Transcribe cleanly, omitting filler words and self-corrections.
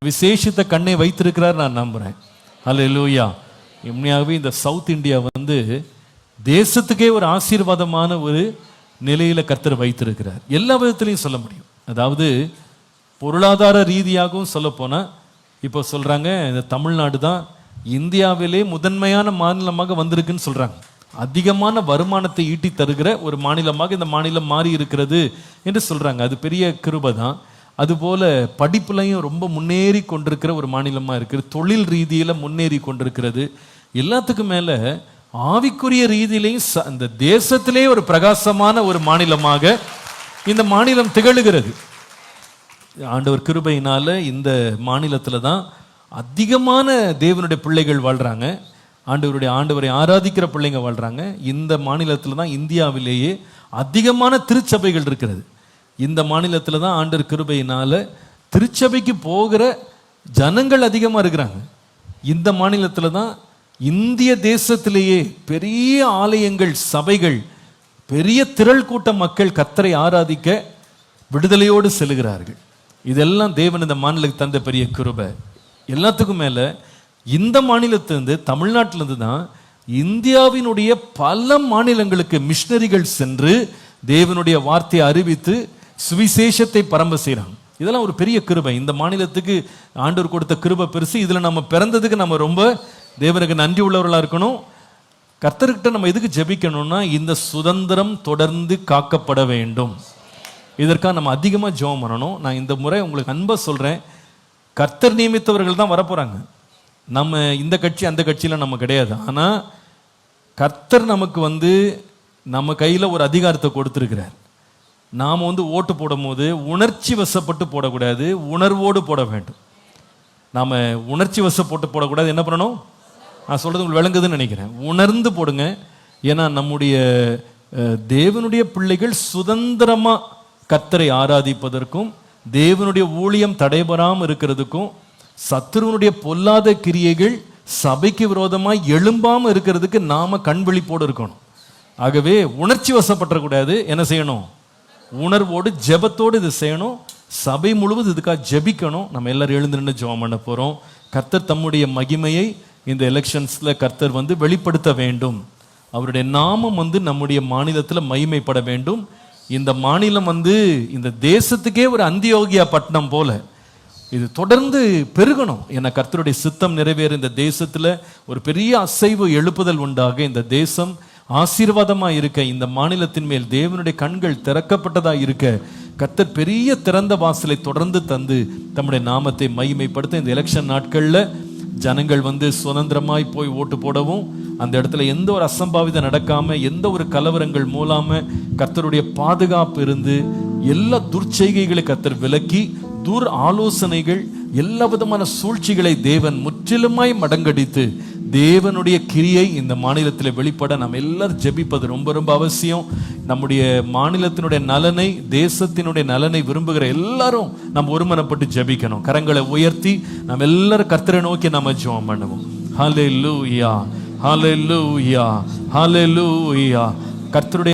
விசேஷித்த கண்ணை வைத்திருக்கிறார் நான் நம்புறேன். அல்லேலூயா. உண்மையாகவே இந்த சவுத் இந்தியா தேசத்துக்கே ஒரு ஆசீர்வாதமான ஒரு நிலையில கர்த்தர் வைத்திருக்கிறார். எல்லா விதத்திலையும் சொல்ல முடியும். அதாவது பொருளாதார ரீதியாகவும் சொல்ல போனா இப்போ சொல்றாங்க இந்த தமிழ்நாடு தான் இந்தியாவிலே முதன்மையான மாநிலமாக வந்திருக்குன்னு சொல்றாங்க. அதிகமான வருமானத்தை ஈட்டி தருகிற ஒரு மாநிலமாக இந்த மாநிலம் மாறி இருக்கிறது என்று சொல்றாங்க. அது பெரிய கிருபை தான். அதுபோல படிப்புலையும் ரொம்ப முன்னேறி கொண்டிருக்கிற ஒரு மாநிலமாக இருக்கிறது. தொழில் ரீதியில் முன்னேறி கொண்டிருக்கிறது. எல்லாத்துக்கும் மேலே ஆவிக்குரிய ரீதியிலையும் இந்த தேசத்திலே ஒரு பிரகாசமான ஒரு மாநிலமாக இந்த மாநிலம் திகழுகிறது. ஆண்டவர் கிருபையினால இந்த மாநிலத்தில் தான் அதிகமான தேவனுடைய பிள்ளைகள் வாழ்கிறாங்க. ஆண்டவரை ஆராதிக்கிற பிள்ளைங்க வாழ்கிறாங்க. இந்த மாநிலத்தில் தான் இந்தியாவிலேயே அதிகமான திருச்சபைகள் இருக்கிறது. இந்த மாநிலத்தில் தான் ஆண்டவர் கிருபையினால திருச்சபைக்கு போகிற ஜனங்கள் அதிகமாக இருக்கிறாங்க. இந்த மாநிலத்தில் தான் இந்திய தேசத்திலேயே பெரிய ஆலயங்கள், சபைகள், பெரிய திரள் கூட்ட மக்கள் கர்த்தரை ஆராதிக்க விடுதலையோடு செல்கிறார்கள். இதெல்லாம் தேவன் இந்த மாநிலத்துக்கு தந்த பெரிய கிருபை. எல்லாத்துக்கும் மேலே இந்த மாநிலத்திலிருந்து, தமிழ்நாட்டிலிருந்து தான் இந்தியாவினுடைய பல மாநிலங்களுக்கு மிஷனரிகள் சென்று தேவனுடைய வார்த்தையை அறிவித்து சுவிசேஷத்தை பரம்ப செய்கிறாங்க. இதெல்லாம் ஒரு பெரிய கிருபை. இந்த மாநிலத்துக்கு ஆண்டவர் கொடுத்த கிருபை பெருசு. இதில் நம்ம பிறந்ததுக்கு நம்ம ரொம்ப தேவனுக்கு நன்றி உள்ளவர்களாக இருக்கணும். கர்த்தர்கிட்ட நம்ம எதுக்கு ஜெபிக்கணும்னா இந்த சுதந்திரம் தொடர்ந்து காக்கப்பட வேண்டும். இதற்காக நம்ம அதிகமாக ஜெபம் பண்ணணும். நான் இந்த முறை உங்களுக்கு அன்பா சொல்கிறேன், கர்த்தர் நியமித்தவர்கள் தான் வரப்போகிறாங்க. நம்ம இந்த கட்சி அந்த கட்சியில் நம்ம கிடையாது. ஆனால் கர்த்தர் நமக்கு நம்ம கையில் ஒரு அதிகாரத்தை கொடுத்துருக்கிறார். நாம் ஓட்டு போடும் போது உணர்ச்சி வசப்பட்டு போடக்கூடாது, உணர்வோடு போட வேண்டும். நாம் உணர்ச்சி வசப்பட்டு போடக்கூடாது. என்ன பண்ணணும்? நான் சொல்கிறது உங்களுக்கு விளங்குதுன்னு நினைக்கிறேன். உணர்ந்து போடுங்க. ஏன்னா நம்முடைய தேவனுடைய பிள்ளைகள் சுதந்திரமாக கர்த்தரை ஆராதிப்பதற்கும் தேவனுடைய ஊழியம் தடைபெறாமல் இருக்கிறதுக்கும் சத்துருவனுடைய பொல்லாத கிரியைகள் சபைக்கு விரோதமாக எழும்பாமல் இருக்கிறதுக்கு நாம கண் விழிப்போடு இருக்கணும். ஆகவே உணர்ச்சி வசப்பற்றக்கூடாது. என்ன செய்யணும்? உணர்வோடு ஜெபத்தோடு இது செய்யணும். சபை முழுவதும் இதுக்காக ஜெபிக்கணும். நம்ம எல்லாரும் எழுந்து நின்று ஜெபம் பண்ண போகிறோம். கர்த்தர் தம்முடைய மகிமையை இந்த எலெக்ஷன்ஸில் கர்த்தர் வெளிப்படுத்த வேண்டும். அவருடைய நாமம் நம்முடைய மாநிலத்தில் மகிமைப்பட வேண்டும். இந்த மாநிலம் இந்த தேசத்துக்கே ஒரு அந்தியோகியா பட்டணம் போல இது தொடர்ந்து பெருகணும். என கர்த்தருடைய சித்தம் நிறைவேற இந்த தேசத்தில் ஒரு பெரிய அசைவு எழுப்புதல் உண்டாக இந்த தேசம் ஆசீர்வாதமாக இருக்க, இந்த மாநிலத்தின் மேல் தேவனுடைய கண்கள் திறக்கப்பட்டதாக இருக்க கர்த்தர் பெரிய திறந்த வாசலை தொடர்ந்து தந்து தம்முடைய நாமத்தை மகிமைப்படுத்த இந்த எலெக்ஷன் நாட்களில் ஜனங்கள் சுதந்திரமாய் போய் ஓட்டு போடவும், அந்த இடத்துல எந்த ஒரு அசம்பாவிதம் நடக்காம, எந்த ஒரு கலவரங்கள் மூலாம கர்த்தருடைய பாதுகாப்பு இருந்து எல்லா துர்ச்செய்கைகளை கர்த்தர் விலக்கி, துர் ஆலோசனைகள், எல்லா விதமான சூழ்ச்சிகளை தேவன் முற்றிலுமாய் மடங்கடித்து தேவனுடைய கிரியை இந்த மாநிலத்தில் வெளிப்பட நம்ம எல்லாரும் ஜெபிப்பது ரொம்ப ரொம்ப அவசியம். நம்முடைய மாநிலத்தினுடைய நலனை, தேசத்தினுடைய நலனை விரும்புகிற எல்லாரும் நம்ம ஒருமனப்பட்டு ஜெபிக்கணும். கரங்களை உயர்த்தி நம்ம எல்லாரும் கர்த்தரை நோக்கி நம்ம ஜெபம் பண்ணுவோம். ஹல்லேலூயா, ஹல்லேலூயா, ஹல்லேலூயா. கர்த்தருடைய